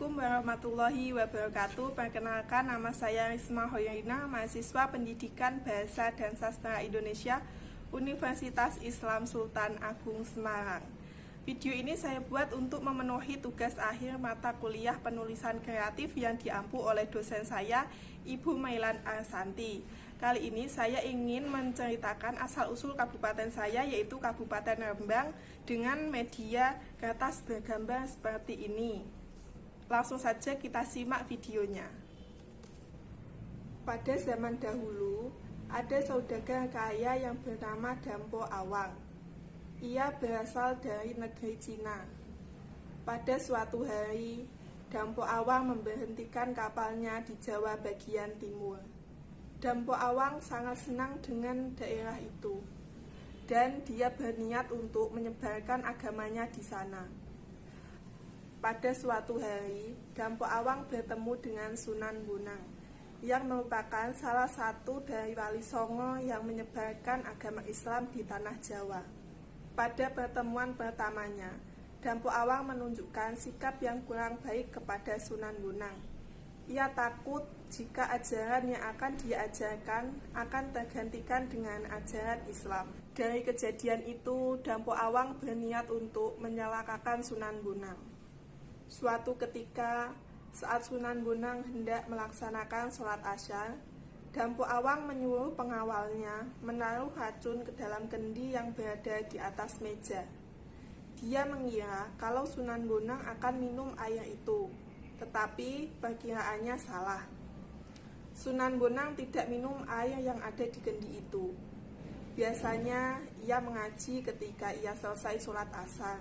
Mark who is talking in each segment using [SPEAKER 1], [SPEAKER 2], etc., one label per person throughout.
[SPEAKER 1] Assalamualaikum warahmatullahi wabarakatuh. Perkenalkan, nama saya Risma Hoyrina, mahasiswa Pendidikan Bahasa dan Sastra Indonesia, Universitas Islam Sultan Agung Semarang. Video ini saya buat untuk memenuhi tugas akhir mata kuliah penulisan kreatif yang diampu oleh dosen saya, Ibu Mailan Arsanti. Kali ini saya ingin menceritakan asal-usul kabupaten saya, yaitu Kabupaten Rembang, dengan media kertas bergambar seperti ini. Langsung saja kita simak videonya. Pada zaman dahulu, ada saudagar kaya yang bernama Dampo Awang. Ia berasal dari negeri Cina. Pada suatu hari, Dampo Awang memberhentikan kapalnya di Jawa bagian timur. Dampo Awang sangat senang dengan daerah itu, dan dia berniat untuk menyebarkan agamanya di sana. Pada suatu hari, Dampo Awang bertemu dengan Sunan Bonang, yang merupakan salah satu dari Wali Songo yang menyebarkan agama Islam di tanah Jawa. Pada pertemuan pertamanya, Dampo Awang menunjukkan sikap yang kurang baik kepada Sunan Bonang. Ia takut jika ajaran yang akan dia ajarkan akan tergantikan dengan ajaran Islam. Dari kejadian itu, Dampo Awang berniat untuk menyelakakan Sunan Bonang. Suatu ketika, saat Sunan Bonang hendak melaksanakan sholat Asyar, Dampo Awang menyuruh pengawalnya menaruh racun ke dalam kendi yang berada di atas meja. Dia mengira kalau Sunan Bonang akan minum air itu, tetapi perkiraannya salah. Sunan Bonang tidak minum air yang ada di kendi itu. Biasanya ia mengaji ketika ia selesai sholat Asar.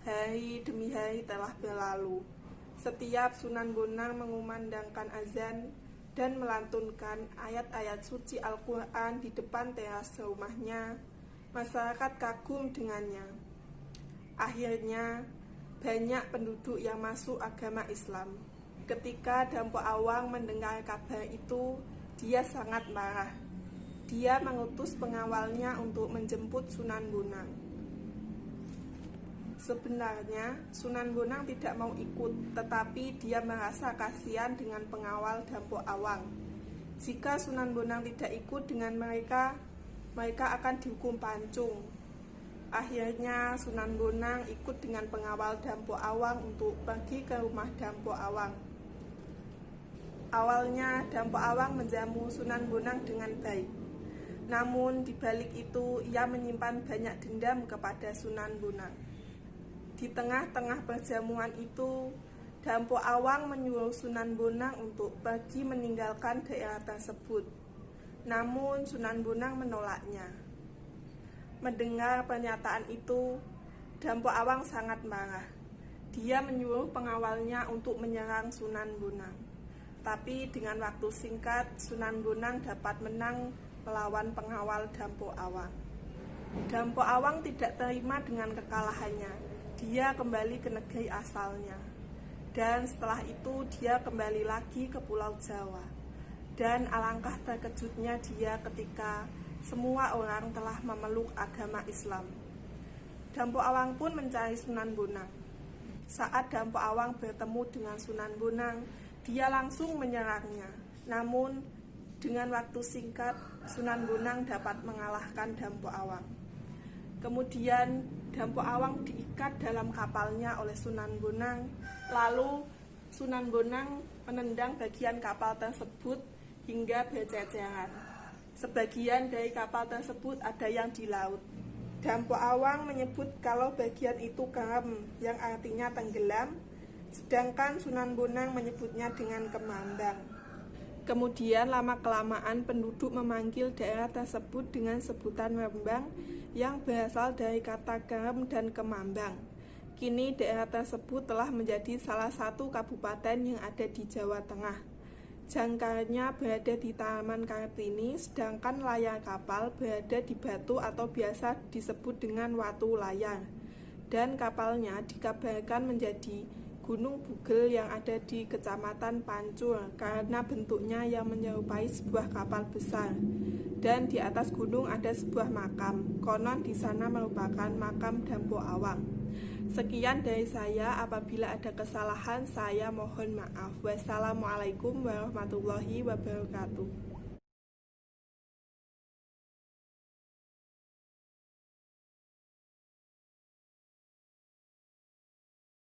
[SPEAKER 1] Hari demi hari telah berlalu. Setiap Sunan Bonang mengumandangkan azan dan melantunkan ayat-ayat suci Al-Quran di depan teras rumahnya, masyarakat kagum dengannya. Akhirnya, banyak penduduk yang masuk agama Islam. Ketika Dampo Awang mendengar kabar itu, dia sangat marah. Dia mengutus pengawalnya untuk menjemput Sunan Bonang. Sebenarnya, Sunan Bonang tidak mau ikut, tetapi dia merasa kasihan dengan pengawal Dampo Awang. Jika Sunan Bonang tidak ikut dengan mereka akan dihukum pancung. Akhirnya, Sunan Bonang ikut dengan pengawal Dampo Awang untuk pergi ke rumah Dampo Awang. Awalnya, Dampo Awang menjamu Sunan Bonang dengan baik. Namun, di balik itu, ia menyimpan banyak dendam kepada Sunan Bonang. Di tengah-tengah perjamuan itu, Dampo Awang menyuruh Sunan Bonang untuk pergi meninggalkan daerah tersebut. Namun Sunan Bonang menolaknya. Mendengar pernyataan itu, Dampo Awang sangat marah. Dia menyuruh pengawalnya untuk menyerang Sunan Bonang. Tapi dengan waktu singkat, Sunan Bonang dapat menang melawan pengawal Dampo Awang. Dampo Awang tidak terima dengan kekalahannya. Dia kembali ke negeri asalnya, dan setelah itu dia kembali lagi ke Pulau Jawa. Dan alangkah terkejutnya dia ketika semua orang telah memeluk agama Islam. Dampo Awang pun mencari Sunan Bonang. Saat Dampo Awang bertemu dengan Sunan Bonang, dia langsung menyerangnya. Namun dengan waktu singkat, Sunan Bonang dapat mengalahkan Dampo Awang. Kemudian Dampo Awang diikat dalam kapalnya oleh Sunan Bonang. Lalu Sunan Bonang menendang bagian kapal tersebut hingga berceceran. Sebagian dari kapal tersebut ada yang di laut. Dampo Awang menyebut kalau bagian itu kerem, yang artinya tenggelam, sedangkan Sunan Bonang menyebutnya dengan kemambang. Kemudian lama-kelamaan penduduk memanggil daerah tersebut dengan sebutan Rembang yang berasal dari kata kerem dan kemambang. Kini daerah tersebut telah menjadi salah satu kabupaten yang ada di Jawa Tengah. Jangkarnya berada di Taman Kartini, sedangkan layar kapal berada di batu atau biasa disebut dengan watu layar. Dan kapalnya dikabarkan menjadi Gunung Bugel yang ada di Kecamatan Pancur karena bentuknya yang menyerupai sebuah kapal besar. Dan di atas gunung ada sebuah makam. Konon di sana merupakan makam Dampo Awang. Sekian dari saya, apabila ada kesalahan saya mohon maaf. Wassalamualaikum warahmatullahi wabarakatuh.